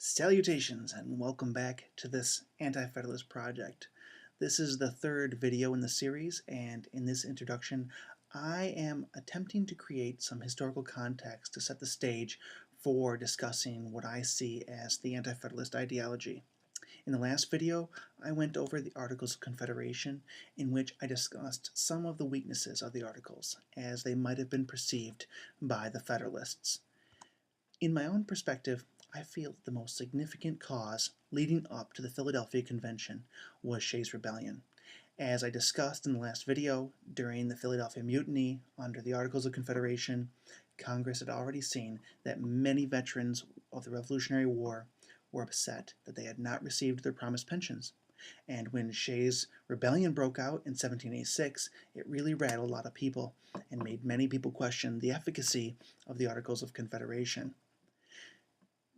Salutations and welcome back to this Anti-Federalist project. This is the third video in the series, and in this introduction I am attempting to create some historical context to set the stage for discussing what I see as the Anti-Federalist ideology. In the last video, I went over the Articles of Confederation, in which I discussed some of the weaknesses of the Articles, as they might have been perceived by the Federalists. In my own perspective, I feel the most significant cause leading up to the Philadelphia Convention was Shays Rebellion. As I discussed in the last video, during the Philadelphia Mutiny under the Articles of Confederation, Congress had already seen that many veterans of the Revolutionary War were upset that they had not received their promised pensions. And when Shays Rebellion broke out in 1786, it really rattled a lot of people and made many people question the efficacy of the Articles of Confederation.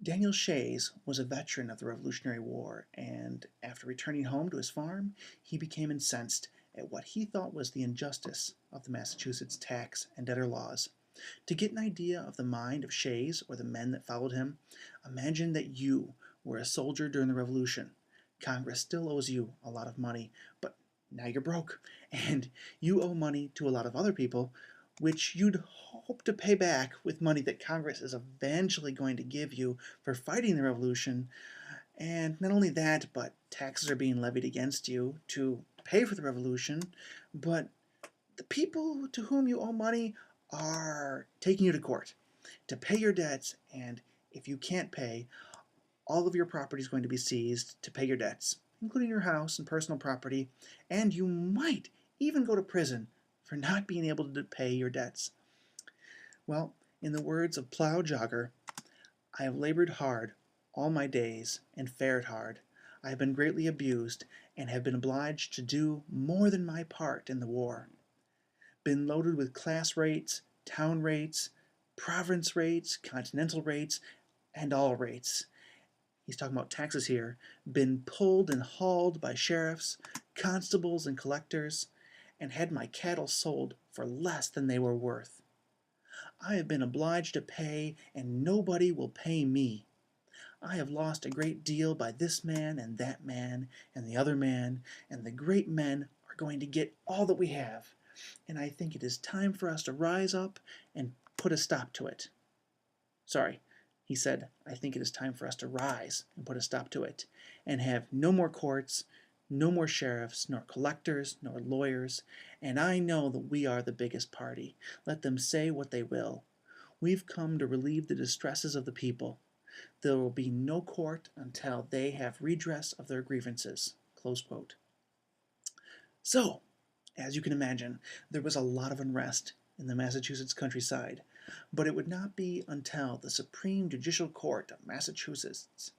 Daniel Shays was a veteran of the Revolutionary War, and after returning home to his farm, he became incensed at what he thought was the injustice of the Massachusetts tax and debtor laws. To get an idea of the mind of Shays or the men that followed him, imagine that you were a soldier during the Revolution. Congress still owes you a lot of money, but now you're broke, and you owe money to a lot of other people, which you'd hope to pay back with money that Congress is eventually going to give you for fighting the revolution. And not only that, but taxes are being levied against you to pay for the revolution, but the people to whom you owe money are taking you to court to pay your debts, and if you can't pay, all of your property is going to be seized to pay your debts, including your house and personal property, and you might even go to prison for not being able to pay your debts. Well, in the words of Plow Jogger, I have labored hard all my days and fared hard. I have been greatly abused and have been obliged to do more than my part in the war. Been loaded with class rates, town rates, province rates, continental rates, and all rates. He's talking about taxes here. Been pulled and hauled by sheriffs, constables, and collectors, and had my cattle sold for less than they were worth. I have been obliged to pay, and nobody will pay me. I have lost a great deal by this man and that man and the other man, and the great men are going to get all that we have, and I think it is time for us to rise up and put a stop to it. Sorry, he said, I think it is time for us to rise and put a stop to it, and have no more courts, no more sheriffs, nor collectors, nor lawyers, and I know that we are the biggest party. Let them say what they will. We've come to relieve the distresses of the people. There will be no court until they have redress of their grievances." Close quote. So, as you can imagine, there was a lot of unrest in the Massachusetts countryside, but it would not be until the Supreme Judicial Court of Massachusetts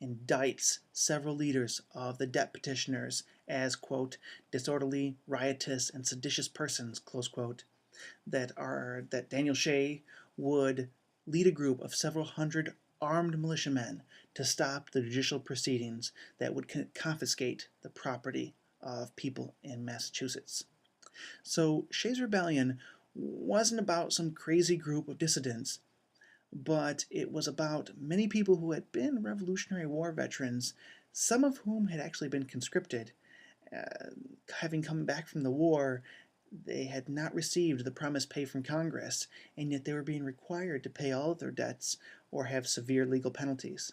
indicts several leaders of the debt petitioners as, quote, disorderly, riotous, and seditious persons, close quote, that Daniel Shay would lead a group of several hundred armed militiamen to stop the judicial proceedings that would confiscate the property of people in Massachusetts. So Shays Rebellion wasn't about some crazy group of dissidents, but it was about many people who had been Revolutionary War veterans, some of whom had actually been conscripted. Having come back from the war, they had not received the promised pay from Congress, and yet they were being required to pay all of their debts or have severe legal penalties.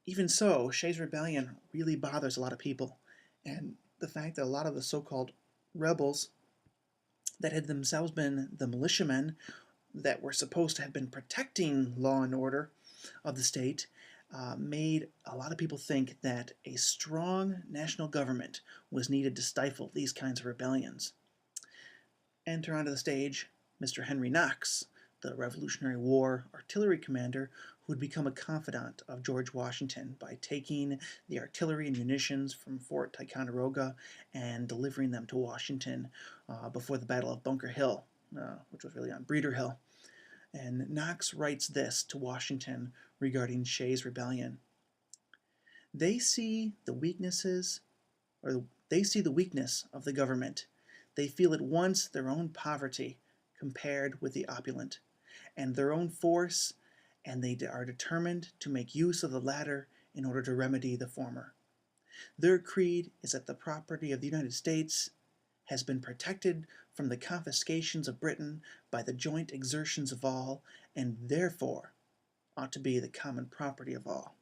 Even so, Shays Rebellion really bothers a lot of people, and the fact that a lot of the so-called rebels that had themselves been the militiamen that were supposed to have been protecting law and order of the state made a lot of people think that a strong national government was needed to stifle these kinds of rebellions. Enter onto the stage Mr. Henry Knox, the Revolutionary War artillery commander who would become a confidant of George Washington by taking the artillery and munitions from Fort Ticonderoga and delivering them to Washington before the Battle of Bunker Hill, which was really on Breeder Hill. And Knox writes this to Washington regarding Shays Rebellion. They see the weakness of the government. They feel at once their own poverty compared with the opulent, and their own force and they are determined to make use of the latter in order to remedy the former. Their creed is that the property of the United States has been protected from the confiscations of Britain by the joint exertions of all, and therefore ought to be the common property of all.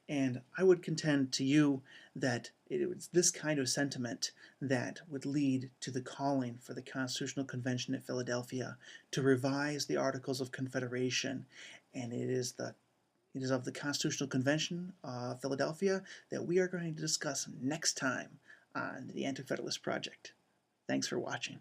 And I would contend to you that it was this kind of sentiment that would lead to the calling for the Constitutional Convention at Philadelphia to revise the Articles of Confederation. And it is of the Constitutional Convention of Philadelphia that we are going to discuss next time on the Anti-Federalist Project. Thanks for watching.